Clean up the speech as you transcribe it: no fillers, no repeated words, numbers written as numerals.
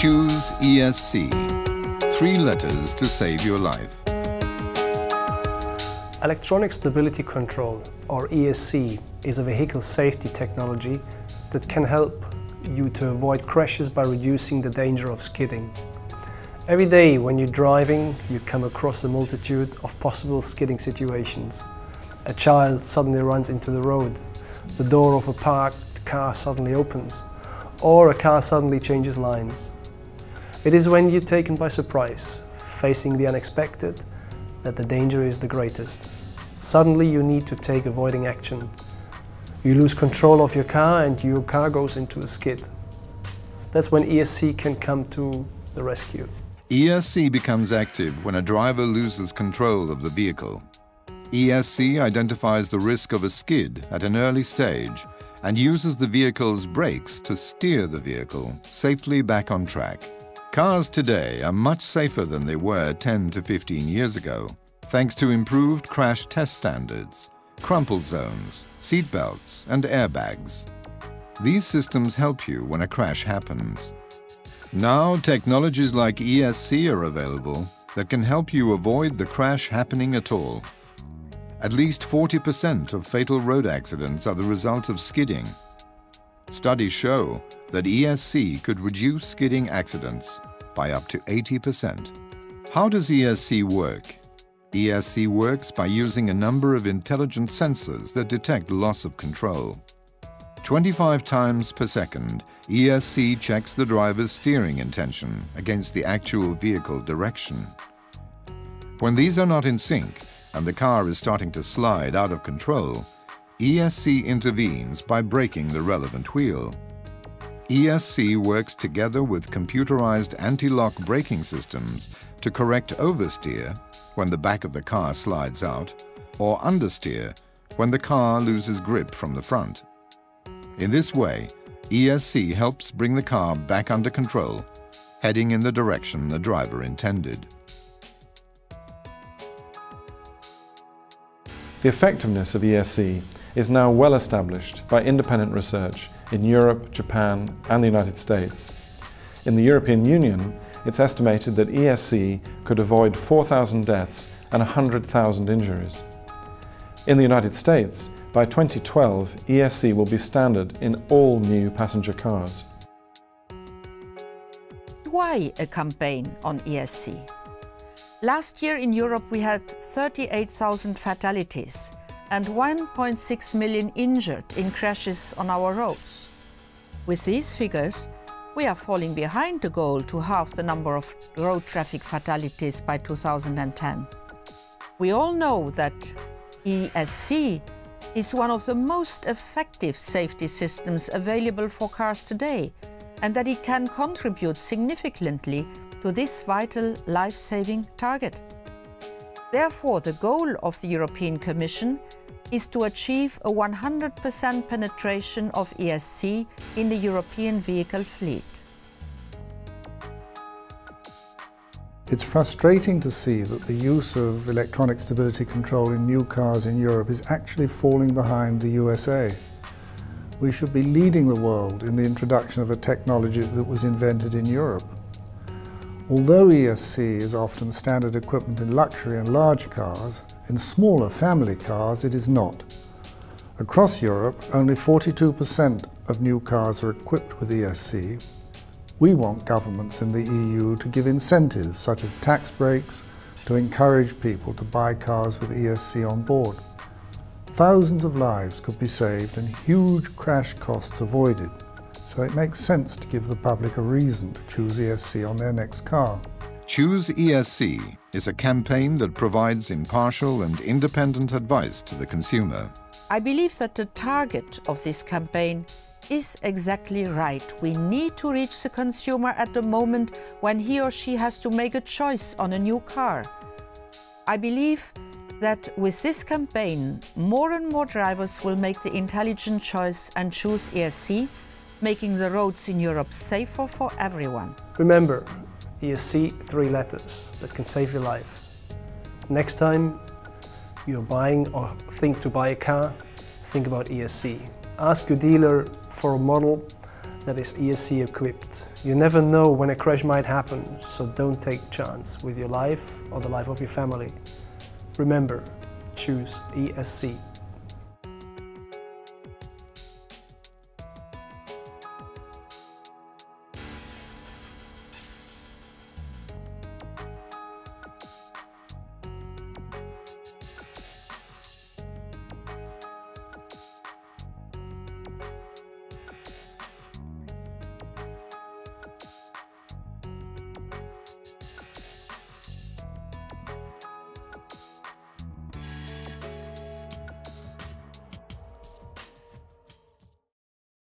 Choose ESC. 3 letters to save your life. Electronic Stability Control, or ESC, is a vehicle safety technology that can help you to avoid crashes by reducing the danger of skidding. Every day when you're driving, you come across a multitude of possible skidding situations. A child suddenly runs into the road, the door of a parked car suddenly opens, or a car suddenly changes lines. It is when you're taken by surprise, facing the unexpected, that the danger is the greatest. Suddenly you need to take avoiding action. You lose control of your car and your car goes into a skid. That's when ESC can come to the rescue. ESC becomes active when a driver loses control of the vehicle. ESC identifies the risk of a skid at an early stage and uses the vehicle's brakes to steer the vehicle safely back on track. Cars today are much safer than they were 10 to 15 years ago, thanks to improved crash test standards, crumple zones, seat belts, and airbags. These systems help you when a crash happens. Now, technologies like ESC are available that can help you avoid the crash happening at all. At least 40% of fatal road accidents are the result of skidding. Studies show that ESC could reduce skidding accidents by up to 80%. How does ESC work? ESC works by using a number of intelligent sensors that detect loss of control. 25 times per second, ESC checks the driver's steering intention against the actual vehicle direction. When these are not in sync and the car is starting to slide out of control, ESC intervenes by braking the relevant wheel. ESC works together with computerized anti-lock braking systems to correct oversteer when the back of the car slides out, or understeer when the car loses grip from the front. In this way, ESC helps bring the car back under control, heading in the direction the driver intended. The effectiveness of ESC is now well established by independent research in Europe, Japan, and the United States. In the European Union, it's estimated that ESC could avoid 4,000 deaths and 100,000 injuries. In the United States, by 2012, ESC will be standard in all new passenger cars. Why a campaign on ESC? Last year in Europe we had 38,000 fatalities and 1.6 million injured in crashes on our roads. With these figures, we are falling behind the goal to halve the number of road traffic fatalities by 2010. We all know that ESC is one of the most effective safety systems available for cars today, and that it can contribute significantly to this vital life-saving target. Therefore, the goal of the European Commission is to achieve a 100% penetration of ESC in the European vehicle fleet. It's frustrating to see that the use of electronic stability control in new cars in Europe is actually falling behind the USA. We should be leading the world in the introduction of a technology that was invented in Europe. Although ESC is often standard equipment in luxury and large cars, in smaller family cars it is not. Across Europe, only 42% of new cars are equipped with ESC. We want governments in the EU to give incentives such as tax breaks to encourage people to buy cars with ESC on board. Thousands of lives could be saved and huge crash costs avoided, so it makes sense to give the public a reason to choose ESC on their next car. Choose ESC is a campaign that provides impartial and independent advice to the consumer. I believe that the target of this campaign is exactly right. We need to reach the consumer at the moment when he or she has to make a choice on a new car. I believe that with this campaign, more and more drivers will make the intelligent choice and choose ESC, making the roads in Europe safer for everyone. Remember, ESC, 3 letters that can save your life. Next time you're buying or think to buy a car, think about ESC. Ask your dealer for a model that is ESC equipped. You never know when a crash might happen, so don't take a chance with your life or the life of your family. Remember, choose ESC.